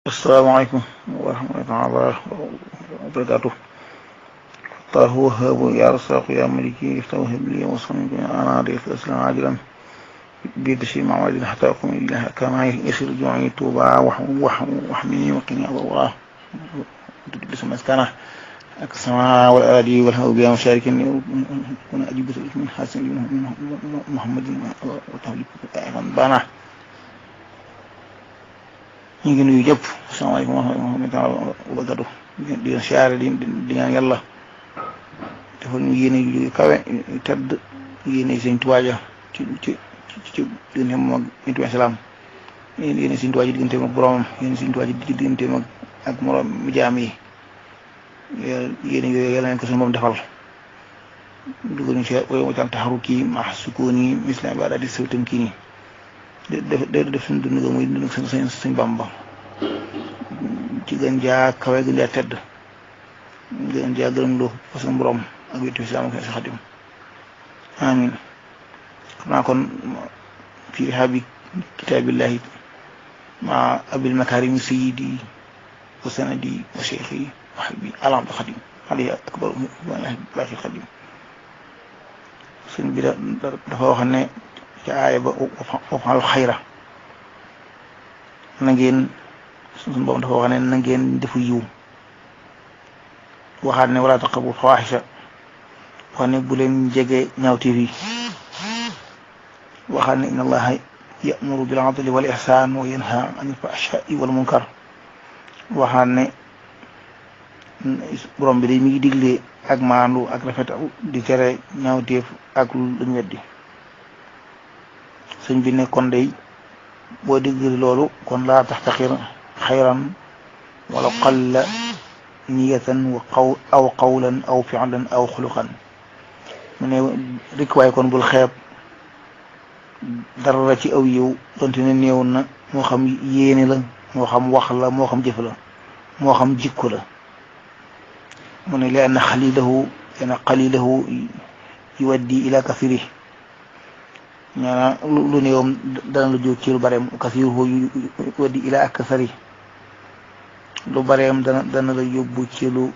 Assalamualaikum warahmatullahi wabarakatuh. الله وهاب يا رزاق يا ملكي افتوهب لي وصني أنا ريت أسلم عاجلا بيدشي معوالي حتى أقوم إله كما يسر جوعي توبا وحميني وقني الله بسم مسكنه السماء والأراضي والهو بها مشاركني وأنا أجيب من حسن محمد وتهلك بانا ñu ngi nuyu ñëpp asalaamaaleykum wa rahmatullahi wa barakatuh di siyaare di ñaan yàlla dafa ñu yéene yu kawe tedd yéene sëñ Tuubaa ja ci diggante moom ak nitu islam yéene sëñ Tuubaa ji diggante ak boromam yéene sëñ Tuubaa ji diggante ak morom mi jaam yi yéene yooyu yàlla nañ ko suñu moom defal dugal ñu ci wajal taxaru kii ma sukkooni misla ibadati sawtam kii nii def suñu dund muy dund suñ Bamba ci gën jaa kawe gën jaa tedd gën jaa gërëm loo parce que borom ak wétu islam ak sa xadim amin xam naa kon fi rihaabi kitaabillahi ma abil makarimi sayyidi wa sanadi wa cheikhi wa habibi alam da xadim alayhi akbar baaxi xadim sëñ bi dafa wax ne ci aaya ba wafal xayra na ngeen suñu borom dafa wax ne na ngeen defu yiw waxaat ne wala taqrabu fawaahisha wax ne bu leen jege ñaawteef yi waxaat ne inna allaha ya'muru bil adli wal ihsan wa yanha anil fahsha'i wal munkar waxaat ne borom bi day mi ngi digle ak maandu ak rafet di tere ñaawteef ak luñ weddi sëñ bi ne kon day boo digli loolu kon laa taxtaqir xayran wala qalla niyatan aw qawlan aw fi'lan aw xuluqan mu ne rek waaye kon bul xeeb dara ci aw yiw donte ne néew na moo xam yéene la moo xam wax la moo xam jëf la moo xam jikko la mu ne li anna qalilahu yuwaddi ila kasiri ñaana lu néewam dana la jóg ci lu bareem kasiruhu yuwaddi ila akasari lu bareem dana la yóbbu ci lu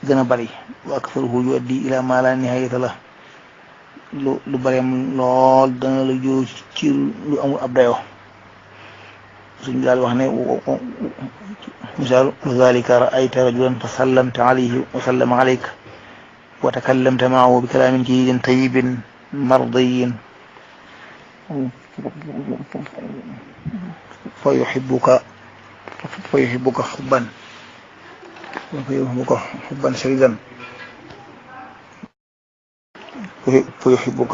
gën a bari wa aksaruhu yuwaddi ila ma la nihayata la lu bareem lool dana la jóg ci lu amul ab dayo suñ daal wax ne misaalu zalika ra'ayta rajulan fa sallamta alayhi wa sallama alayka وتكلمت معه بكلام جيد طيب مرضي فيحبك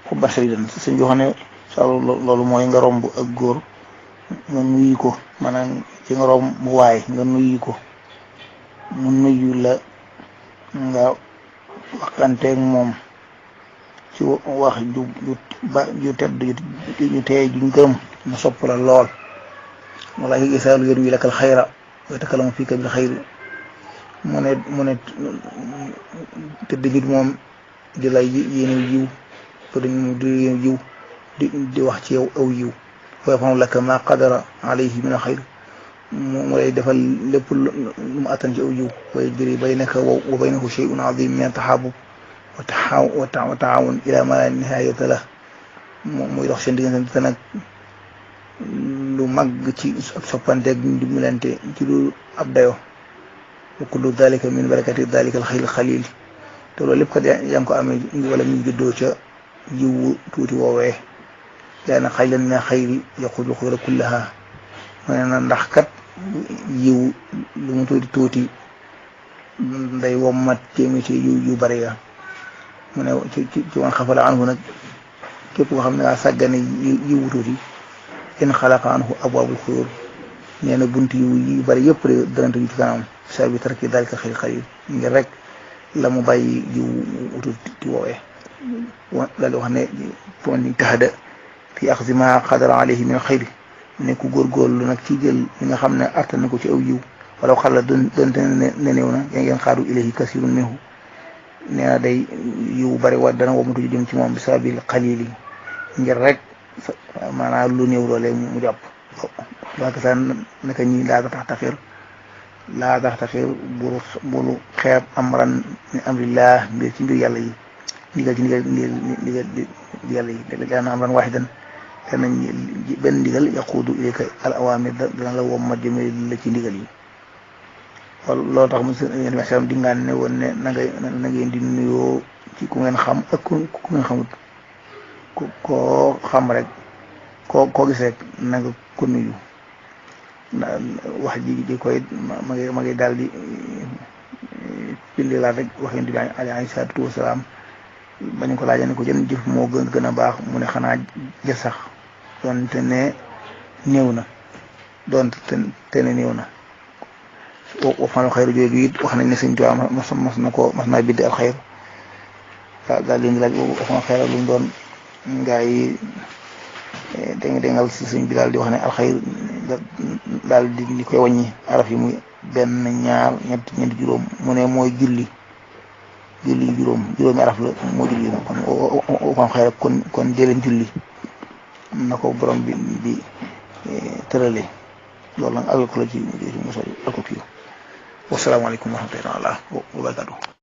حبا شديدا sëñ bi xam ne sa loolu mooy nga romb ak góor nga nuyu ko maanaam ci nga romb bu waay nga nuyu ko mu nuyu la nga waxanteeg moom ci wax ju tedd ju teey juñ gërëm mu sopp la lool wala gisaalu yéen wi lakal xayra wa yatakallamu fiika bil xayri mu ne tëdd gi moom di lay yéene yiw di wax ci yow aw yiw wa yaf'alu laka ma qadara alayhi min al xayr mu lay defal lépp lu mu attan ci aw yiw wa yajri baynaka wa baynahu shay'un azim min tahabbub wa taawun ila ma la nihayata lah muy dox seen diggante te nag lu màgg ci ak soppanteeg dimbalante ci lu ab dayo wa kullu dalika min barakati dalika al xalil te loolu lépp kat yaa ngi ko amee wala ñu juddoo ca yiwu tuuti woowee yaa na xaylan min xayri yaqulu xayra kullaha mu ne na ndax kat yiw lu mu tuuti nday wommat téemi ci yu bari ya mu ne ci wan xafala anhu nag képp koo xam ne waa sàggane yiwu tuuti in xalaqa anhu abwaabul xuyur nee na bunt yu bari yëpp de dërante yu ci kanam sa bi tarki dalika xëy xëy ngir rek la mu bàyyi yiw tuuti woowee daal di wax ne fon tahada fi axzi ma qadara alayhi min xayri ne ku góorgóorlu nag ci jël li nga xam ne attan na ko ci aw yiw wala xala donte ne néew na yaa ngeen xaadu ilayhi kasirun minhu nee na day yiw bari wa dana womatu jëm ci moom bi sababil qalili ngir rek maanaam lu néew doole mu jàpp donc sax naka ñi laa tax taxir bulu xeeb amran min amrillah mbir ci mbir yàlla yi ndigal ci ndigal yàlla yi dana amran waxidan danañ benn ndigal yaquudu ilayka al awamir dana la wom ma jëme la ci ndigal yi loolu tax mu yéen di ngaan ne woon ne na ngeen di nuyoo ci ku ngeen xam ak ku ngeen xamut koo xam rek koo gis rek na nga ko nuyu wax ji koy ma ngi daal di pindi laat rek wax yéen di alayhi salaatu wasalaam bañ ko laajee ne ko jën jëf moo gën a baax mu ne xanaa jë sax doonte ne néew na doonte te ne néew na waxal xayru jooju it wax nañ ne sëñ Tuubaa mas naa bind al xayr daal leen di laaj waxal xayra lu mu doon ngaa yi déngal si sëñ bi daal di wax ne al xayr daal di koy wàññi araf yi muy benn ñaar ñeenti juróom mu ne mooy julli juróomi araf la moo julli kon waxal xayra kon dee leen julli na ko borom bi tërale loolu nag àll ko la ci mosal ak ko kii wasalaamaaleykum wa rahmatulah wa barakaatu